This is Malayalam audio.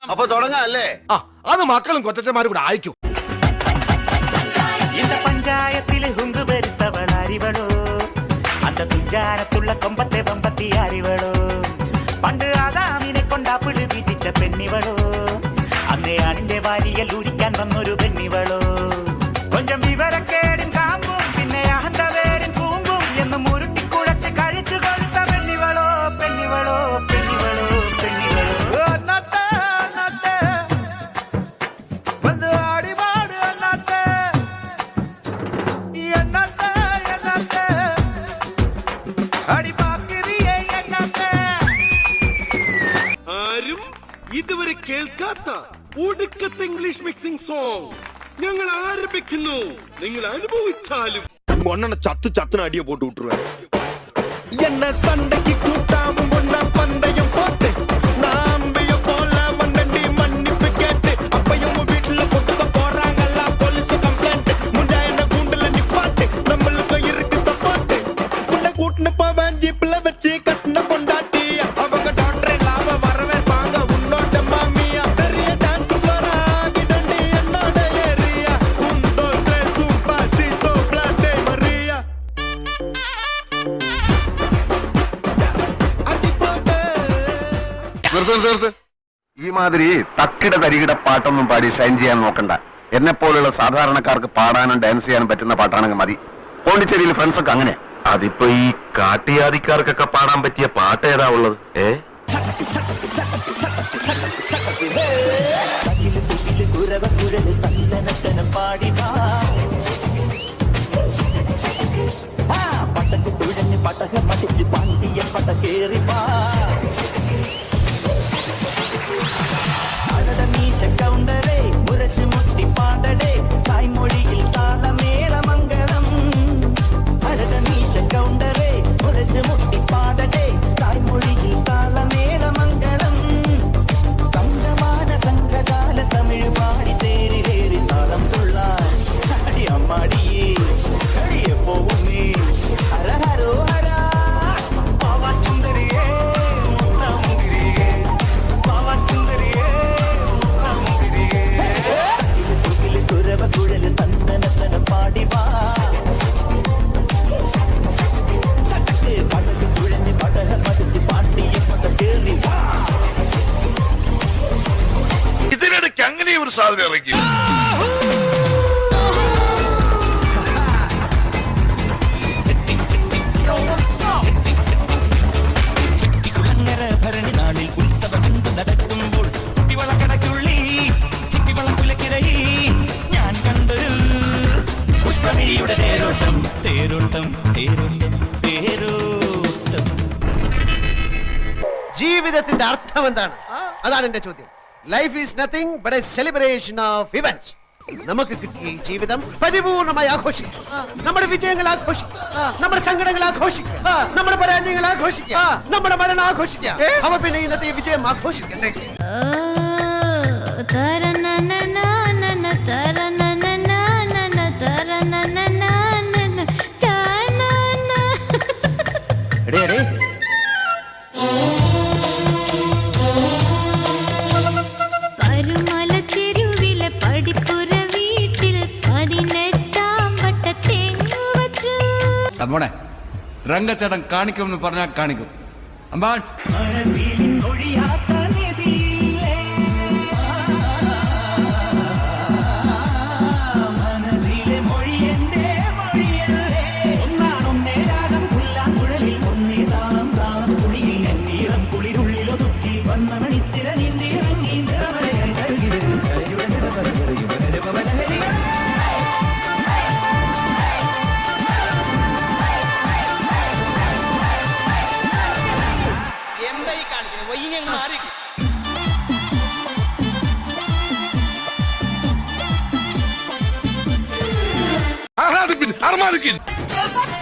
അപ്പൊ തുടങ്ങാല്ലേ? അത് മക്കളും കൊച്ചന്മാരും കൂടെ അയക്കും. പഞ്ചായത്തില് ഹുങ്ക് വരുത്തവൾ അറിവളോ, അന്ത തുഞ്ചാരത്തുള്ള കൊമ്പത്തെ വമ്പത്തി അറിവളോ, പണ്ട് ആദാമിനെ കൊണ്ടാപ്പിള് തീറ്റിച്ച പെണ്ണിവളോ, അന്നേ ആണിന്റെ വാരിയൽ ഊരിക്കാൻ വന്നൊരു പെണ്ണിവളോ, കൊഞ്ചം വിവരക്കേടും കാമ്പും പിന്നെ അഹന്തവേരും കൂമ്പും എന്ന് മുരുട്ടിക്കുഴച്ച് കഴിച്ചു കൊഴുത്ത പെണ്ണിവളോ, പെണ്ണിവളോ, പെണ്ണിവളോ, പെണ്ണിവളോ. ആരും ഇതുവരെ കേൾക്കാത്ത ഒടുക്കത്തെ ഇംഗ്ലീഷ് മിക്സിംഗ് സോങ് ഞങ്ങൾ ആരംഭിക്കുന്നു. നിങ്ങൾ അനുഭവിച്ചാലും ചത്ത് ചത്തിന് അടിയെ പോട്ട് വിട്ടുരുവേ. എന്നെ സണ്ടയ്ക്ക് കൂട്ടാവും പന്തയം പോട്ട് നാമ്പയോ പോല മണ്ണി മണ്ണിപ്പ് കേട്ട് അപ്പയും വീട്ടിലെ കൊണ്ടുക പോറാങ്ങല്ല പോലീസ് കംപ്ലൈന്റ് മുണ്ടായ കൂണ്ടല നിപ്പാട്ട് നമ്മൾക്ക് ഇருக்கு സപ്പോർട്ട് മുണ്ട കൂട്ടിന് പോവാൻ ജീപ്പില വെച്ച് കട്ടിന കൊണ്ടാട്ടി அவங்க டாக்டர் லாப வரவே பாங்க உன்னோட மாமியா பெரிய டான்ஸ் ஃப்ளோரா கிடண்டி என்னோட ஏரியா உந்தோ ட்ரெஸ் பாசிட்டோ பிளாட்டே மரியா ഈ മാതിരി തക്കിട തരികിട പാട്ടൊന്നും പാടി ഷൈൻ ചെയ്യാൻ നോക്കണ്ട. എന്നെ പോലുള്ള സാധാരണക്കാർക്ക് പാടാനും ഡാൻസ് ചെയ്യാനും പറ്റുന്ന പാട്ടാണെങ്കിൽ മതി. പോണ്ടിച്ചേരിയിലെ ഫ്രണ്ട്സ് ഒക്കെ അങ്ങനെ. അതിപ്പോ ഈ കാട്ടിയാദിക്കാർക്കൊക്കെ പാടാൻ പറ്റിയ പാട്ട് ഏതാ ഉള്ളത്? தாய்மொழியில் தாளமேள மங்களம், அரடமீச கவுண்டரே முரசு முட்டி பாடடே, தாய்மொழியில் தாளமேள மங்களம், சங்கமான சங்ககால தமிழ் பாடி தேறி தேறி தாளம் துள்ளாய் அடி அம்மாடியே அடியே போவுமே ஹரஹரோ ஹரா பாவா சுந்தரியே முத்தமுந்திரியே பாவா சுந்தரியே முத்தமுந்திரியே குரவ குழல் தந்தனத்தன பாடி வா சட்டக்கு படகு குழந்தை படக மடிச்சு பாட்டிய பட்ட கேள்வி வா. ഇതിനിടയ്ക്ക് അങ്ങനെ ഒരു സാധനം ഇറങ്ങി. കുളങ്ങര ഭരണി നാളിൽ ഉത്സവമെന്ത് നടക്കുമ്പോൾ കുട്ടിവളക്കടക്കുള്ളി ചിപ്പിവളം കുലക്കിരയി ഞാൻ കണ്ടൊരു പുഷ്പമിഴിയുടെ തേരോട്ടം തേരോട്ടം തേരോട്ടം തേരോട്ടം. ജീവിതത്തിന്റെ അർത്ഥം എന്താണ്? അതാണ് എന്റെ ചോദ്യം. Life is nothing but A celebration of events. നമുക്ക് കിട്ടിയ ഈ ജീവിതം പരിപൂർണമായി ആഘോഷിക്കുക. നമ്മുടെ വിജയങ്ങൾ ആഘോഷിക്കുക, നമ്മുടെ സങ്കടങ്ങൾ ആഘോഷിക്കുക, നമ്മുടെ പരാജയങ്ങൾ ആഘോഷിക്കുക, നമ്മുടെ മരണം ആഘോഷിക്കുക. അവ പിന്നെ ഇന്നത്തെ ഈ വിജയം ആഘോഷിക്കണ്ടേ? മോനെ രംഗച്ചേട്ടൻ കാണിക്കുമെന്ന് പറഞ്ഞാൽ കാണിക്കും. അമ്പാൻ Armadık.